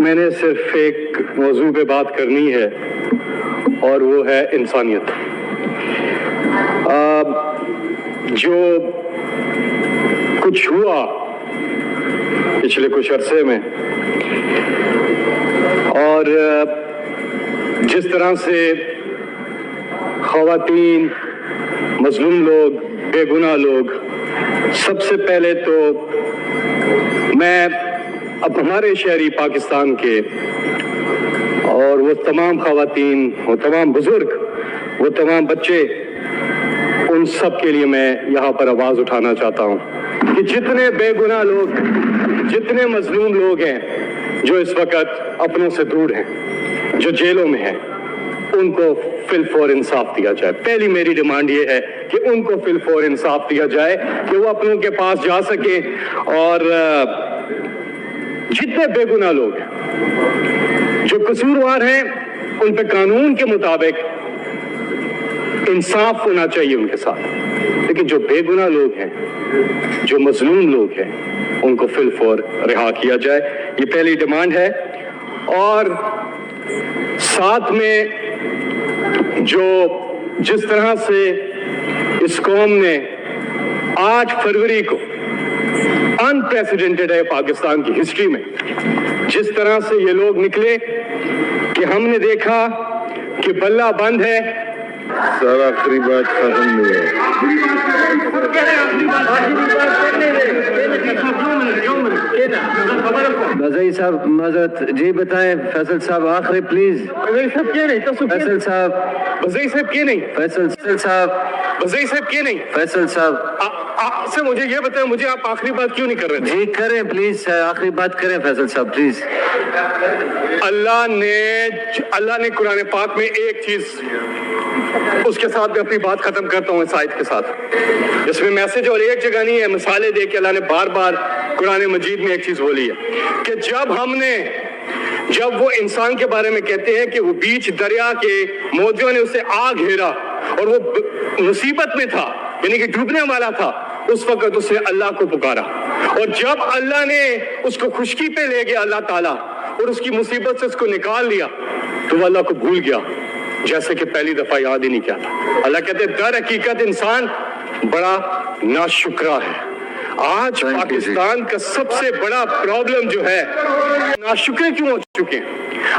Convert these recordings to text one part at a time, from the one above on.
میں نے صرف ایک موضوع پہ بات کرنی ہے اور وہ ہے انسانیت. جو کچھ ہوا پچھلے کچھ عرصے میں اور جس طرح سے خواتین، مظلوم لوگ، بے گناہ لوگ، سب سے پہلے تو میں اب ہمارے شہری پاکستان کے اور وہ تمام خواتین، وہ تمام بزرگ، وہ تمام بچے، ان سب کے لیے میں یہاں پر آواز اٹھانا چاہتا ہوں کہ جتنے بے گناہ لوگ، جتنے مظلوم لوگ ہیں جو اس وقت اپنوں سے دور ہیں، جو جیلوں میں ہیں، ان کو فی الفور انصاف دیا جائے. پہلی میری ڈیمانڈ یہ ہے کہ ان کو فی الفور انصاف دیا جائے کہ وہ اپنوں کے پاس جا سکیں اور جتنے بے گناہ لوگ ہیں جو قصوروار ہیں ان پہ قانون کے مطابق انصاف ہونا چاہیے ان کے ساتھ، لیکن جو بے گناہ لوگ ہیں، جو مظلوم لوگ ہیں، ان کو فی الفور رہا کیا جائے. یہ پہلی ڈیمانڈ ہے. اور ساتھ میں جس طرح سے اس قوم نے 8 فروری کو انپریسیڈنٹڈ ہے پاکستان کی ہسٹری میں، جس طرح سے یہ لوگ نکلے کہ ہم نے دیکھا کہ بلہ بند ہے. سر آخری بات ختم ہوئی ہے. رضائی صاحب معذرت جی بتائیں. فیصل صاحب آخری پلیز. فیصل صاحب. وزیر صاحب کیوں نہیں؟ فیصل صاحب. وزیر صاحب کیوں نہیں؟ فیصل صاحب. آپ سے مجھے یہ بتائیں، مجھے آپ آخری بات کیوں نہیں کر رہے تھے؟ جی کریں پلیز، آخری بات کریں فیصل صاحب پلیز. اللہ نے قرآن پاک میں ایک چیز، اس کے ساتھ میں اپنی بات ختم کرتا ہوں اس آیت کے ساتھ، جس میں میسج اور ایک جگہ نہیں ہے، مثالیں دے کے اللہ نے بار بار قرآن مجید میں ایک چیز بولی ہے کہ جب وہ انسان کے بارے میں کہتے ہیں کہ وہ بیچ دریا کے موجوں نے اسے آ گھیرا اور وہ مصیبت میں تھا، یعنی کہ ڈوبنے والا تھا، اس وقت اسے اللہ کو پکارا، اور جب اللہ نے اس کو خشکی پہ لے گیا اللہ تعالیٰ اور اس کی مصیبت سے اس کو نکال لیا، تو وہ اللہ کو بھول گیا جیسے کہ پہلی دفعہ یاد ہی نہیں کیا تھا. اللہ کہتے ہیں در حقیقت انسان بڑا ناشکرا ہے. آج پاکستان کا سب سے بڑا پرابلم جو ہے، ناشکرے کیوں ہو چکے ہیں؟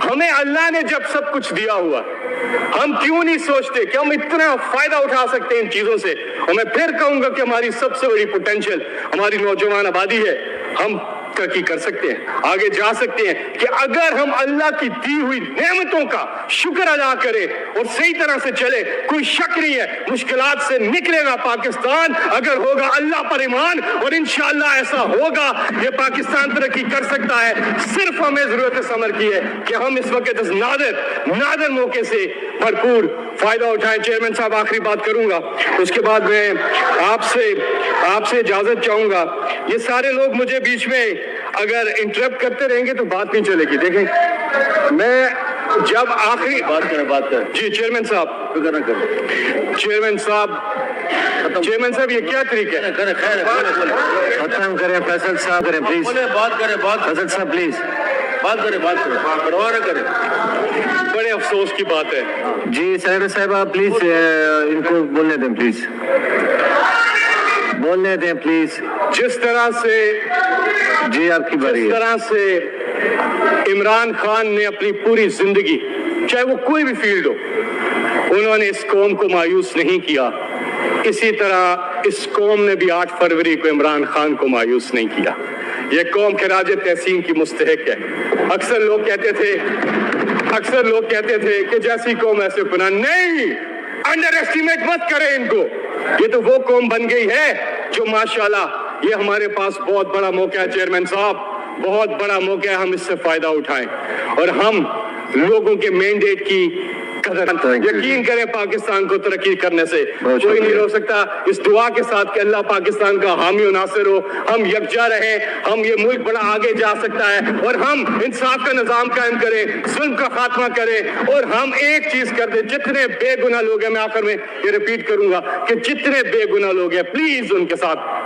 ہمیں اللہ نے جب سب کچھ دیا ہوا، ہم کیوں نہیں سوچتے کہ ہم اتنا فائدہ اٹھا سکتے ہیں ان چیزوں سے؟ اور میں پھر کہوں گا کہ ہماری سب سے بڑی پوٹینشل ہماری نوجوان آبادی ہے. ہم ترقی کر سکتے ہیں، آگے جا سکتے ہیں کہ اگر ہم اللہ کی دی ہوئی نعمتوں کا شکر ادا کریں اور صحیح طرح سے چلے. کوئی شک نہیں ہے مشکلات سے نکلے گا پاکستان اگر ہوگا اللہ پر ایمان، اور انشاءاللہ ایسا ہوگا. یہ پاکستان ترقی کر سکتا ہے، صرف ہمیں ضرورت اس عمر کی ہے کہ ہم اس وقت اس نادر موقع سے بھرپور فائدہ اٹھائیں. چیئرمین صاحب آخری بات کروں گا، اس کے بعد میں آپ سے اجازت چاہوں گا. یہ سارے لوگ مجھے بیچ میں اگر انٹرپٹ کرتے رہیں گے تو بات نہیں چلے گی. دیکھیں میں جب آخری بات کریں جی چیئرمین صاحب، چیئرمین صاحب یہ کیا طریقہ ہے؟ ختم کریں فیصل صاحب، کریں پلیز. بات کریں فیصل صاحب پلیز بات کریں پرواہ نہ کریں. بڑے افسوس کی بات ہے. جی سینیٹر صاحب آپ پلیز ان کو بولنے دیں، پلیز بولنے دیں پلیز. جس طرح سے جی آپ کی باری ہے. جس طرح سے عمران خان نے اپنی پوری زندگی، چاہے وہ کوئی بھی فیلڈ ہو، انہوں نے اس قوم کو مایوس نہیں کیا، اسی طرح اس قوم نے بھی 8 فروری کو عمران خان کو مایوس نہیں کیا. یہ قوم خراج تحسین کی مستحق ہے. اکثر لوگ کہتے تھے کہ جیسی قوم ایسے گناہ نہیں، انڈر ایسٹیمیٹ مت کریں ان کو. یہ تو وہ قوم بن گئی ہے جو ماشاءاللہ، یہ ہمارے پاس بہت بڑا موقع ہے چیئرمین صاحب، بہت بڑا موقع ہے، ہم اس سے فائدہ اٹھائیں اور ہم لوگوں کے مینڈیٹ کی قدر. یقین کریں پاکستان کو ترقی کرنے سے کوئی نہیں روک سکتا. اس دعا کے ساتھ کہ اللہ پاکستان کا حامی و ناصر ہو، ہم یکجا رہیں، ہم یہ ملک بڑا آگے جا سکتا ہے اور ہم انصاف کا نظام قائم کریں، ظلم کا خاتمہ کریں اور ہم ایک چیز کر دیں. جتنے بے گناہ لوگ ہیں، میں آخر میں یہ ریپیٹ کروں گا کہ جتنے بے گناہ لوگ ہیں پلیز ان کے ساتھ